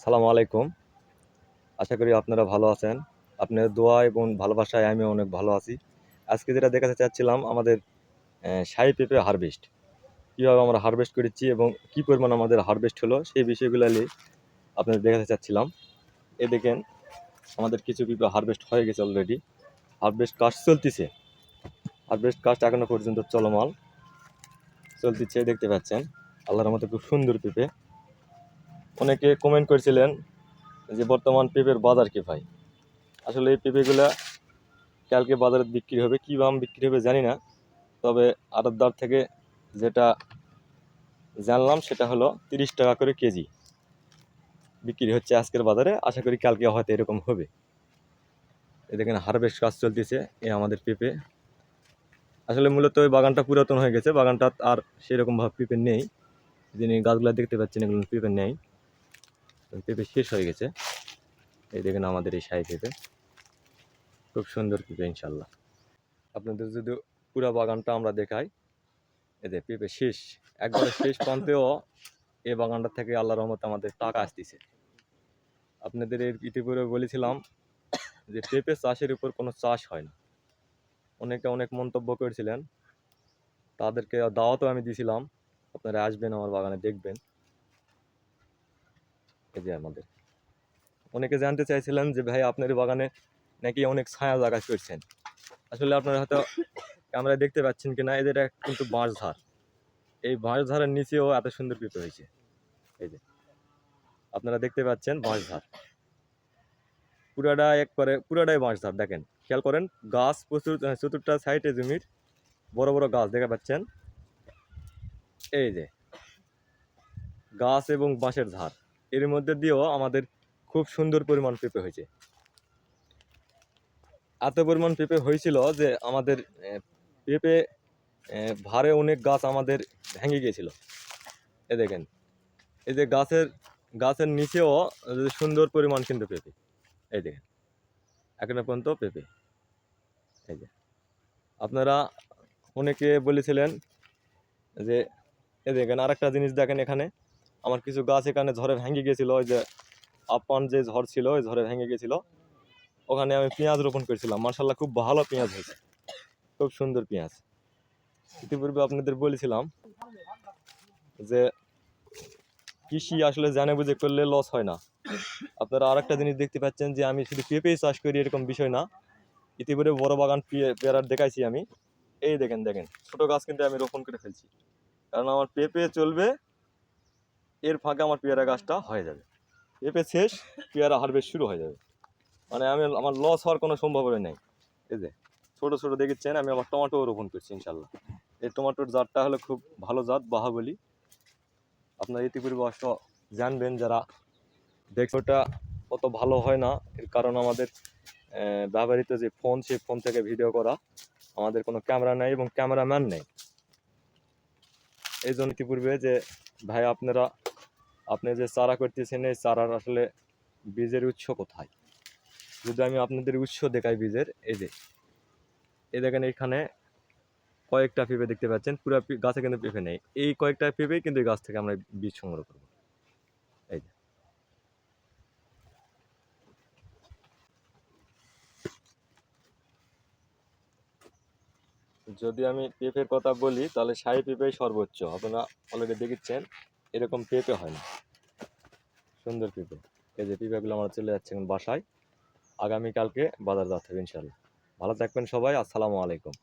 আসসালামু আলাইকুম। আশা করি আপনারা ভালো আছেন। আপনাদের দোয়া এবং ভালোবাসায় আমি অনেক ভালো আছি। আজকে যেটা দেখাতে চাচ্ছিলাম আমাদের শাহী পেঁপে হারভেস্ট। কীভাবে আমরা হারভেস্ট করেছি এবং কী পরিমাণ আমাদের হারভেস্ট হলো সেই বিষয়গুলো নিয়ে আপনাদের দেখাতে চাচ্ছিলাম। এই দেখেন আমাদের কিছু পেঁপে হারভেস্ট হয়ে গেছে অলরেডি। হারভেস্ট কাজ চলতিছে। হারভেস্ট কাজটা এখনো পর্যন্ত চলমান চলতিছে, দেখতে পাচ্ছেন। আল্লাহর রহমতে খুব সুন্দর পেঁপে। অনেকে কমেন্ট করেছিলেন যে বর্তমান পেঁপের বাজার কি ভাই? আসলে এই পেঁপেগুলা কালকে বাজারে বিক্রি হবে, কী দাম বিক্রি হবে জানি না। তবে আড়তদার থেকে যেটা জানলাম সেটা হলো 30 টাকা করে কেজি বিক্রি হচ্ছে আজকের বাজারে। আশা করি কালকে হয়তো এরকম হবে। এই দেখেন হারভেস্ট কাজ চলতেছে। এ আমাদের পেঁপে। আসলে মূলত ওই বাগানটা পুরাতন হয়ে গেছে, বাগানটা আর সেরকমভাবে পেঁপে নেই। যিনি গাছগুলো দেখতে পাচ্ছেন এগুলো পেঁপে নেই, পেঁপে শেষ হয়ে গেছে। এই দেখেন আমাদের এই শাহী পেঁপে, খুব সুন্দর পেঁপে ইনশাল্লাহ। আপনাদের যদি পুরা বাগানটা আমরা দেখাই, এদের পেঁপে শেষ, একবারে শেষ প্রান্তেও এই বাগানটা থেকে আল্লাহর রহমতে আমাদের টাকা আসতেছে। আপনাদের এর ইতিপূর্বে বলেছিলাম যে পেঁপে চাষের উপর কোনো চাষ হয় না। অনেকে অনেক মন্তব্য করেছিলেন, তাদেরকে দাওয়াতও আমি দিয়েছিলাম, আপনারা আসবেন আমার বাগানে দেখবেন। এই যে আমাদের অনেকে জানতে চাইছিলেন যে ভাই আপনার বাগানে নাকি অনেক ছায়া জায়গা করছেন। আসলে আপনারা হয়তো ক্যামেরায় দেখতে পাচ্ছেন কিনা, এদের কিন্তু বাঁশঝাড়, এই বাঁশঝাড়ের নিচেও এত সুন্দর পেঁপে হয়েছে। এই যে আপনারা দেখতে পাচ্ছেন বাঁশঝাড়, পুরাটাই বাঁশঝাড়। দেখেন, খেয়াল করেন, গাছ প্রচুর, চতুর্থ সাইডে জমির বড় বড় গাছ দেখা পাচ্ছেন। এই যে গাছ এবং বাঁশের ঝাড়, এর মধ্যে দিয়েও আমাদের খুব সুন্দর পরিমাণ পেঁপে হয়েছে। এত পরিমাণ পেঁপে হয়েছিল যে আমাদের পেঁপে ভারে অনেক গাছ আমাদের ভেঙে গিয়েছিল। এ দেখেন, এই যে গাছের নিচেও সুন্দর পরিমাণ কিন্তু পেঁপে। এই দেখেন এখনো পর্যন্ত পেঁপে। এই যে আপনারা অনেকে বলেছিলেন যে এ দেখেন আরেকটা জিনিস দেখেন, এখানে আমার কিছু গাছ এখানে ঝড়ে ভেঙে গিয়েছিল। ওই যে আপান যে ঝড় ছিল, ওই ঝড়ে ভেঙে গেছিল। ওখানে আমি পেঁয়াজ রোপণ করেছিলাম, মার্শাল্লাহ খুব ভালো পেঁয়াজ হয়েছে, খুব সুন্দর পেঁয়াজ। ইতিপূর্বে আপনাদের বলেছিলাম যে কৃষি আসলে জানে বুঝে করলে লস হয় না। আপনারা আরেকটা জিনিস দেখতে পাচ্ছেন যে আমি শুধু পেঁপেই চাষ করি এরকম বিষয় না। ইতিপূর্বে বড় বাগান পেয়ারার দেখাইছি আমি। এই দেখেন দেখেন ছোট গাছ কিন্তু আমি রোপণ করে ফেলছি, কারণ আমার পেঁপে চলবে, এর ফাঁকে আমার পেয়ারা গাছটা হয়ে যাবে। পেঁপে শেষ, পেয়ারা হারভেস্ট শুরু হয়ে যাবে। মানে আমার লস হওয়ার কোনো সম্ভাবনা নেই। এই যে ছোটো ছোটো দেখেছেন, আমি আমার টমেটো রোপণ করছি ইনশাল্লাহ। এই টমেটোর জাতটা হলো খুব ভালো জাত, বাহাবলী। আপনারা ইতিপূর্বে অবশ্য জানবেন যারা দেখছে। ওটা অত ভালো হয় না, এর কারণ আমাদের ব্যবহৃত যে ফোন, সেই ফোন থেকে ভিডিও করা, আমাদের কোনো ক্যামেরা নেই এবং ক্যামেরাম্যান নেই। এই জন্য ইতিপূর্বে যে ভাই আপনি যে চারা করতেছেন, এই চারার আসলে বীজের উৎস কোথায়? যদি আমি আপনাদের উৎস দেখাই বীজের, এই যে এই দেখেন এখানে কয়েকটা পেঁপে দেখতে পাচ্ছেন, পুরো গাছে কিন্তু পেঁপে নেই। এই কয়েকটা পেঁপেই কিন্তু এই গাছ থেকে আমরা বীজ সংগ্রহ করবো। এই যে যদি আমি পেঁপের কথা বলি তাহলে শাহী পেঁপেই সর্বোচ্চ। আপনারা অলরেডি দেখেছেন এরকম পেঁপে হয় না, সুন্দর পেঁপে। এই যে পেঁপেগুলো আমরা চলে যাচ্ছে এখন বাসায়, আগামীকালকে বাজার যাচ্ছে ইনশাল্লাহ। ভালো থাকবেন সবাই, আসসালামু আলাইকুম।